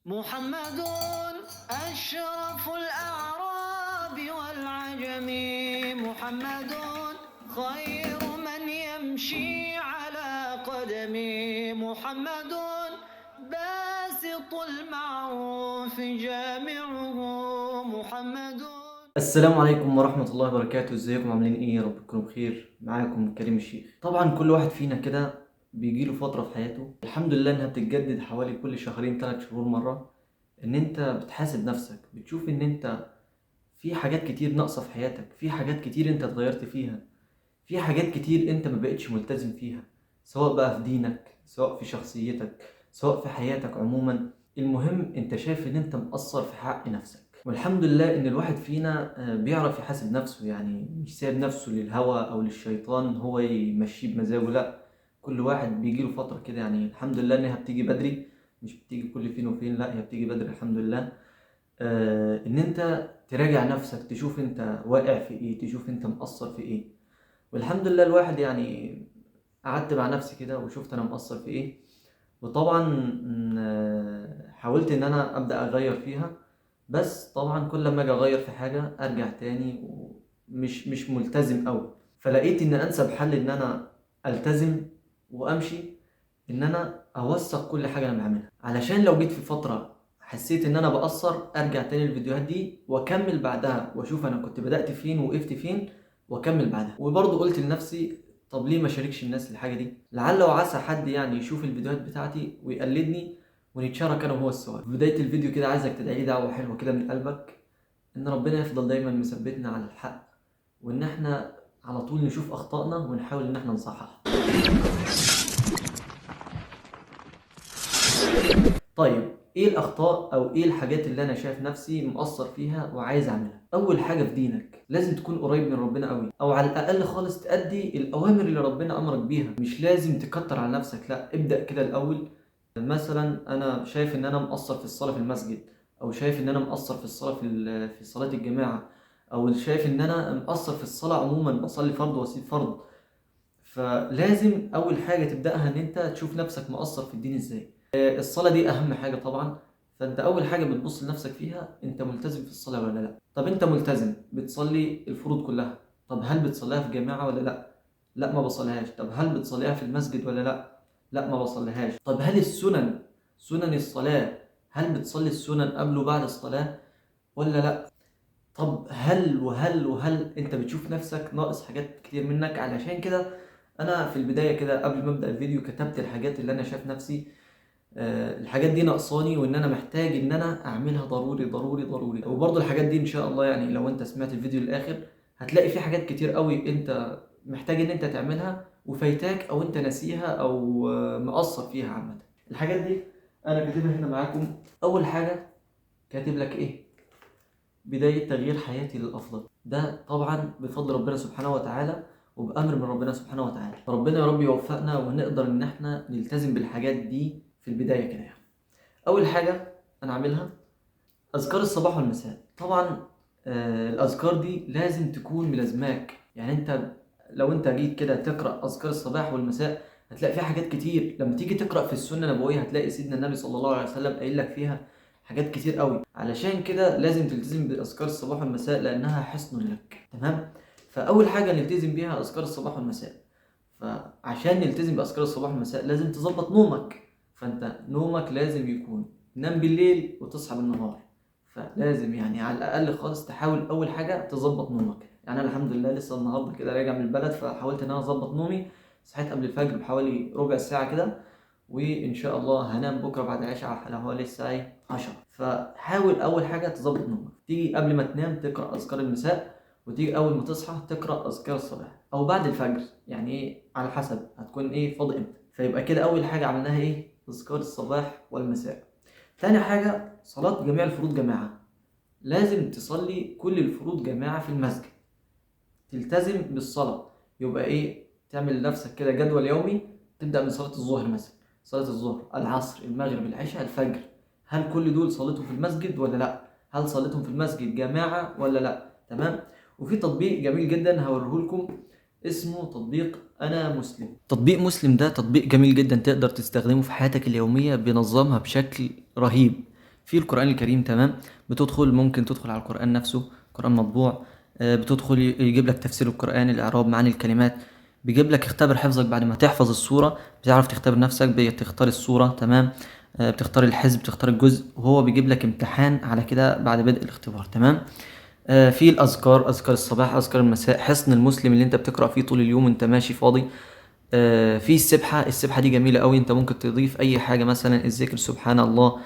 محمد أشرف الأعراب والعجم، محمد خير من يمشي على قدمه، محمد باسط المعروف جامعه، محمد. السلام عليكم ورحمة الله وبركاته. ازيكم عاملين ايه؟ يا رب تكونوا بخير. معاكم كريم الشيخ. طبعا كل واحد فينا كده بيجيله فترة في حياته الحمد لله انها بتتجدد حوالي كل شهرين 3 شهور مرة، ان انت بتحاسب نفسك، بتشوف ان انت في حاجات كتير ناقصة في حياتك، في حاجات كتير انت اتغيرت فيها، في حاجات كتير انت ما بقتش ملتزم فيها، سواء بقى في دينك، سواء في شخصيتك، سواء في حياتك عموما. المهم انت شايف ان انت مقصر في حق نفسك، والحمد لله ان الواحد فينا بيعرف يحاسب نفسه، يعني مش سايب نفسه للهوى او للشيطان هو يمشيه بمزاجه. لا، كل واحد بيجيله فترة كده، يعني الحمد لله انها بتيجي بدري، مش بتيجي كل فين وفين، لا هي بتيجي بدري الحمد لله. ان انت تراجع نفسك، تشوف انت واقع في ايه، تشوف انت مقصر في ايه. والحمد لله الواحد يعني قعدت مع نفسي كده وشفت انا مقصر في ايه، وطبعا حاولت ان انا ابدا اغير فيها. بس طبعا كل ما اجي اغير في حاجه ارجع تاني ومش ملتزم قوي. فلقيت ان انسب حل ان انا التزم وامشي، ان انا اوثق كل حاجه انا بعملها، علشان لو جيت في فتره حسيت ان انا بقصر ارجع تاني الفيديوهات دي واكمل بعدها واشوف انا كنت بدأت فين وقفت فين واكمل بعدها. وبرضه قلت لنفسي طب ليه ما شاركش الناس الحاجه دي، لعل وعسى حد يعني يشوف الفيديوهات بتاعتي ويقلدني ونتشارك انا وهو السوا. في بدايه الفيديو كده عايزك تدعي لي دعوه حلوه كده من قلبك، ان ربنا يفضل دايما مثبتنا على الحق، وان احنا على طول نشوف اخطائنا ونحاول ان احنا نصححها. طيب ايه الاخطاء او ايه الحاجات اللي انا شايف نفسي مقصر فيها وعايز اعملها؟ اول حاجه في دينك لازم تكون قريب من ربنا قوي، او على الاقل خالص تأدي الاوامر اللي ربنا امرك بيها. مش لازم تكتر على نفسك، لا ابدأ كده الاول. مثلا انا شايف ان انا مقصر في الصلاه في المسجد، او شايف ان انا مقصر في الصلاه في صلاه الجماعه، او شايف ان انا مقصر في الصلاه عموما، بصلي فرض واسيب فرض. فلازم اول حاجه تبداها ان انت تشوف نفسك مقصر في الدين ازاي. الصلاه دي اهم حاجه طبعا، فانت اول حاجه بتبص لنفسك فيها انت ملتزم في الصلاه ولا لا. طب انت ملتزم بتصلي الفروض كلها، طب هل بتصليها في جماعه ولا لا؟ لا ما بصليهاش. طب هل بتصليها في المسجد ولا لا؟ لا ما بصليهاش. طب هل السنن، سنن الصلاه، هل بتصلي السنن قبل وبعد الصلاه ولا لا؟ طب هل انت بتشوف نفسك ناقص حاجات كتير منك؟ علشان كده انا في البدايه كده قبل ما ابدا الفيديو كتبت الحاجات اللي انا شايف نفسي الحاجات دي ناقصاني وان انا محتاج ان انا اعملها ضروري ضروري ضروري. وبرضه الحاجات دي ان شاء الله يعني لو انت سمعت الفيديو للاخر هتلاقي في حاجات كتير قوي انت محتاج ان انت تعملها وفايتاك، او انت ناسيها، او مقصر فيها عامه. الحاجات دي انا كاتبها هنا معاكم. اول حاجه كاتب لك ايه؟ بداية تغيير حياتي للأفضل. ده طبعا بفضل ربنا سبحانه وتعالى وبأمر من ربنا سبحانه وتعالى. ربنا يا رب يوفقنا ونقدر إن احنا نلتزم بالحاجات دي في البداية كده يعني. أول حاجة أنا أعملها أذكار الصباح والمساء. طبعا الأذكار دي لازم تكون ملازماك. يعني أنت لو أنت جيت كده تقرأ أذكار الصباح والمساء هتلاقي فيها حاجات كتير. لما تيجي تقرأ في السنة النبوية هتلاقي سيدنا النبي صلى الله عليه وسلم قايل لك فيها حاجات كتير قوي. علشان كده لازم تلتزم بأذكار الصباح والمساء لأنها حصن لك. تمام؟ فأول حاجة نلتزم بيها أذكار الصباح والمساء. فعشان نلتزم بأذكار الصباح والمساء لازم تظبط نومك. فأنت نومك لازم يكون نام بالليل وتصحى بالنهار. فلازم يعني على الأقل خالص تحاول أول حاجة تظبط نومك. يعني أنا الحمد لله لسه النهاردة كده راجع من البلد، فحاولت إن أنا أظبط نومي. صحيت قبل الفجر بحوالي ربع ساعة كده، وإن شاء الله هنام بكرة بعد العشاء على هو لسه 10. فحاول أول حاجة تظبط نومك، تيجي قبل ما تنام تقرأ أذكار المساء، وتيجي أول ما تصحى تقرأ أذكار الصباح أو بعد الفجر، يعني إيه على حسب هتكون إيه فاضي إمتى. فيبقى كده أول حاجة عملناها إيه؟ أذكار الصباح والمساء. تاني حاجة صلاة جميع الفروض جماعة. لازم تصلي كل الفروض جماعة في المسجد، تلتزم بالصلاة. يبقى إيه؟ تعمل لنفسك كده جدول يومي، تبدأ من صلاة الظهر مثلا، صلاة الظهر، العصر، المغرب، العشاء، الفجر. هل كل دول صليتهم في المسجد ولا لأ؟ هل صليتهم في المسجد جماعة ولا لأ؟ تمام؟ وفي تطبيق جميل جدا هوريه لكم اسمه تطبيق أنا مسلم. تطبيق مسلم ده تطبيق جميل جدا تقدر تستخدمه في حياتك اليومية، بينظمها بشكل رهيب. في القرآن الكريم، تمام. ممكن تدخل على القرآن نفسه، قرآن مطبوع. بتدخل يجيب لك تفسير القرآن، الإعراب، معاني الكلمات. بيجيب لك اختبر حفظك بعد ما تحفظ السورة، بتعرف تختبر نفسك، بتختار السورة، تمام. بتختار الحزب، بتختار الجزء، وهو بيجيب لك امتحان على كده بعد بدء الاختبار، تمام. في الأذكار، أذكار الصباح، أذكار المساء، حصن المسلم اللي أنت بتقرأ فيه طول اليوم وأنت ماشي فاضي. في السبحة دي جميلة قوي، أنت ممكن تضيف أي حاجة، مثلا الذكر سبحان الله.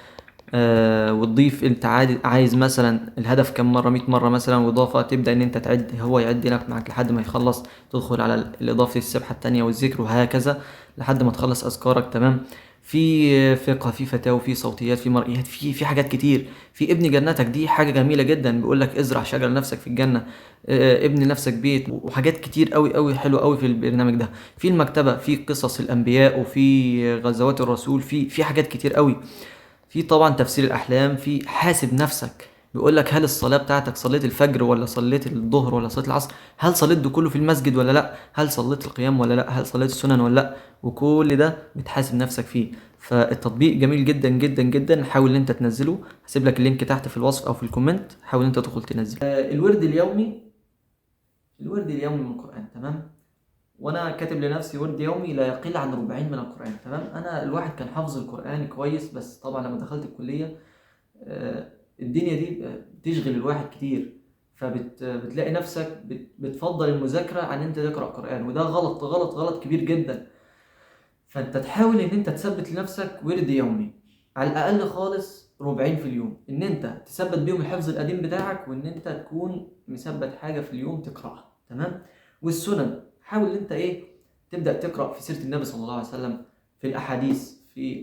وتضيف انت عايز مثلا الهدف كم مرة، 100 مرة مثلا، واضافة تبدأ ان انت تعد، هو يعد لك معاك لحد ما يخلص، تدخل على الاضافة السبحة التانية والذكر، وهكذا لحد ما تخلص اذكارك، تمام. في فقه، في فتاوى، في صوتيات، في مرئيات، في حاجات كتير. في ابن جنتك، دي حاجة جميلة جدا، بيقول لك ازرع شجرة لنفسك في الجنة. ابن لنفسك بيت، وحاجات كتير قوي قوي حلوة قوي في البرنامج ده. في المكتبة، في قصص الانبياء، وفي غزوات الرسول، في حاجات كتير قوي. في طبعا تفسير الأحلام، في حاسب نفسك، بيقول لك هل الصلاة بتاعتك صليت الفجر ولا صليت الظهر ولا صليت العصر، هل صليت ده كله في المسجد ولا لا، هل صليت القيام ولا لا، هل صليت السنن ولا لا، وكل ده بتحاسب نفسك فيه. فالتطبيق جميل جدا جدا جدا، حاول ان انت تنزله، هسيب لك اللينك تحت في الوصف او في الكومنت، حاول انت تدخل تنزله. الورد اليومي من القرآن، تمام. وانا كاتب لنفسي ورد يومي لا يقل عن ربعين من القرآن، تمام. انا الواحد كان حافظ القرآن كويس، بس طبعا لما دخلت الكلية الدنيا دي بتشغل الواحد كتير، فبتلاقي نفسك بتفضل المذاكرة عن انت تقرأ قرآن، وده غلط غلط غلط كبير جدا. فانت تحاول ان انت تثبت لنفسك ورد يومي، على الاقل خالص ربعين في اليوم، ان انت تثبت بيهم الحفظ القديم بتاعك، وان انت تكون مثبت حاجة في اليوم تقرأها، تمام. والسنن، حاول ان انت تبدأ تقرأ في سيرة النبي صلى الله عليه وسلم، في الاحاديث،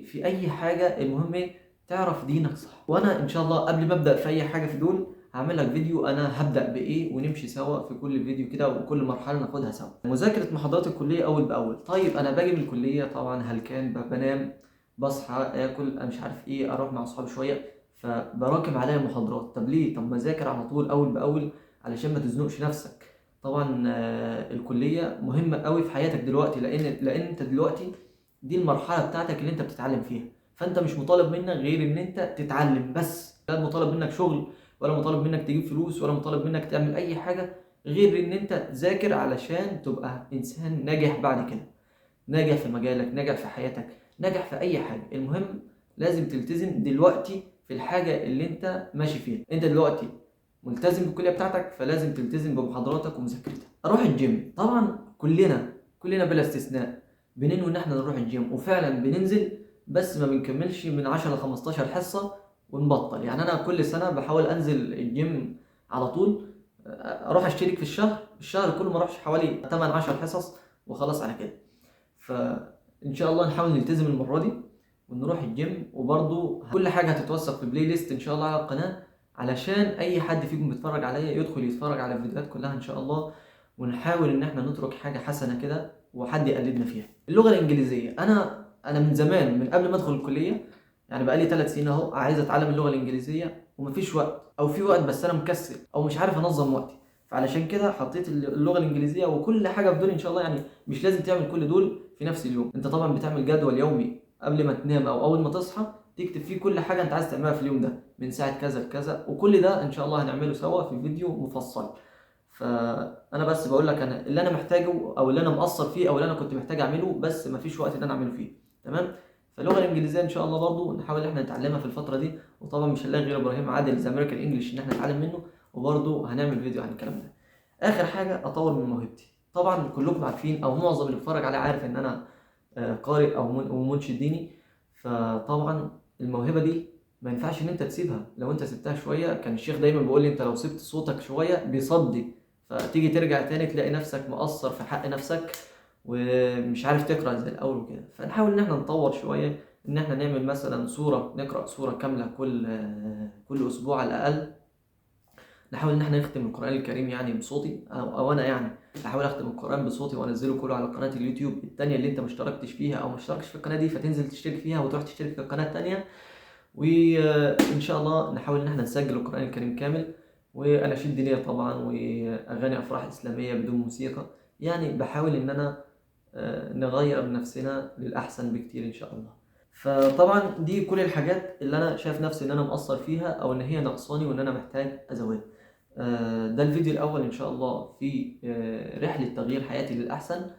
في اي حاجة، المهم تعرف دينك صح. وانا ان شاء الله قبل ما ابدا في اي حاجه في دول هعمل لك فيديو انا هبدا بايه، ونمشي سوا في كل فيديو كده، وكل مرحله ناخدها سوا. مذاكره محاضرات الكليه اول باول. طيب انا باجي من الكليه طبعا هلكان، بنام، بصحى اكل، انا مش عارف اروح مع اصحابي شويه، فبراكم عليا محاضرات. طب ليه؟ طب ما اذاكر على طول اول باول علشان ما تزنقش نفسك. طبعا الكليه مهمه قوي في حياتك دلوقتي، لان انت دلوقتي دي المرحله بتاعتك اللي انت بتتعلم فيها، فانت مش مطالب منك غير ان انت تتعلم بس، لا مطالب منك شغل، ولا مطالب منك تجيب فلوس، ولا مطالب منك تعمل اي حاجة غير ان انت تذاكر علشان تبقى انسان ناجح بعد كده، ناجح في مجالك، ناجح في حياتك، ناجح في اي حاجة. المهم لازم تلتزم دلوقتي في الحاجة اللي انت ماشي فيها. انت دلوقتي ملتزم بالكلية بتاعتك، فلازم تلتزم بمحاضراتك ومذاكرتك. اروح الجيم، طبعا كلنا بلا استثناء بننوي ان احنا نروح الجيم، وفعلا بننزل، بس ما بنكملش من 10 ل 15 حصة ونبطل. يعني انا كل سنة بحاول انزل الجيم على طول، اروح اشترك في الشهر كله ما اروحش حوالي 8 10 حصص وخلاص على كده. فان شاء الله نحاول نلتزم المرة دي ونروح الجيم. وبرضو كل حاجة هتتوثق في بلاي ليست ان شاء الله على القناة، علشان اي حد فيكم بيتفرج عليا يدخل يتفرج على الفيديوهات كلها ان شاء الله، ونحاول ان احنا نترك حاجة حسنة كده وحد يقلدنا فيها. اللغة الانجليزية، انا من زمان، من قبل ما ادخل الكلية، يعني بقالي 3 سنين اهو عايز اتعلم اللغة الانجليزية، ومفيش وقت، او في وقت بس انا مكسل او مش عارف انظم وقتي. فعلشان كده حطيت اللغة الانجليزية وكل حاجة في دول ان شاء الله. يعني مش لازم تعمل كل دول في نفس اليوم، انت طبعا بتعمل جدول يومي قبل ما تنام او اول ما تصحى، تكتب فيه كل حاجة انت عايز تعملها في اليوم ده من ساعة كذا لكذا، وكل ده ان شاء الله هنعمله سوا في فيديو مفصل. فانا بس بقول لك انا اللي انا محتاجه، او اللي انا مقصر فيه، او اللي انا كنت محتاج اعمله بس مفيش وقت ان انا اعمله فيه، تمام. فاللغه الانجليزيه ان شاء الله برضو نحاول ان احنا نتعلمها في الفتره دي، وطبعا مش هنلاقي غير ابراهيم عادل زي امريكان انجلش ان احنا نتعلم منه، وبرضو هنعمل فيديو عن الكلام ده. اخر حاجه اطور من موهبتي. طبعا كلكم عارفين او معظم اللي بيتفرج عليا عارف ان انا قارئ او منشد ديني. فطبعا الموهبه دي ما ينفعش ان انت تسيبها. لو انت سبتها شويه، كان الشيخ دايما بيقول لي انت لو سبت صوتك شويه بيصدي، فتيجي ترجع تاني تلاقي نفسك مقصر في حق نفسك ومش عارف تقرا زي الاول وكده. فنحاول ان احنا نطور شويه، ان احنا نعمل مثلا نقرا سوره كامله كل اسبوع على الاقل. نحاول ان احنا نختم القران الكريم يعني بصوتي، او انا يعني احاول اختم القران بصوتي وانزله كله على قناه اليوتيوب التانية اللي انت مشتركتش فيها او مشتركش في القناه دي، فتنزل تشترك فيها وتروح تشترك في القناه التانية. وان شاء الله نحاول ان احنا نسجل القران الكريم كامل، واناشيد دينيه طبعا، واغاني افراح اسلاميه بدون موسيقى. يعني بحاول ان انا نغير من نفسنا للاحسن بكتير ان شاء الله. فطبعا دي كل الحاجات اللي انا شايف نفسي ان انا مقصر فيها او ان هي ناقصاني وان انا محتاج ازودها. ده الفيديو الاول ان شاء الله في رحلة تغيير حياتي للاحسن،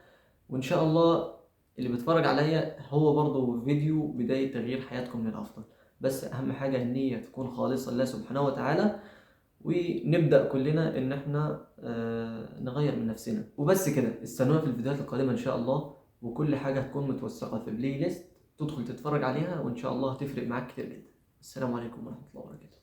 وان شاء الله اللي بيتفرج عليا هو برضه فيديو بداية تغيير حياتكم للافضل. بس اهم حاجة النية تكون خالصة لله سبحانه وتعالى، ونبدأ كلنا ان احنا نغير من نفسنا وبس كده. استنونا في الفيديوهات القادمة ان شاء الله، وكل حاجة هتكون متوثقة في بلاي ليست تدخل تتفرج عليها، وان شاء الله هتفرق معاك كتير جدا. السلام عليكم ورحمة الله وبركاته.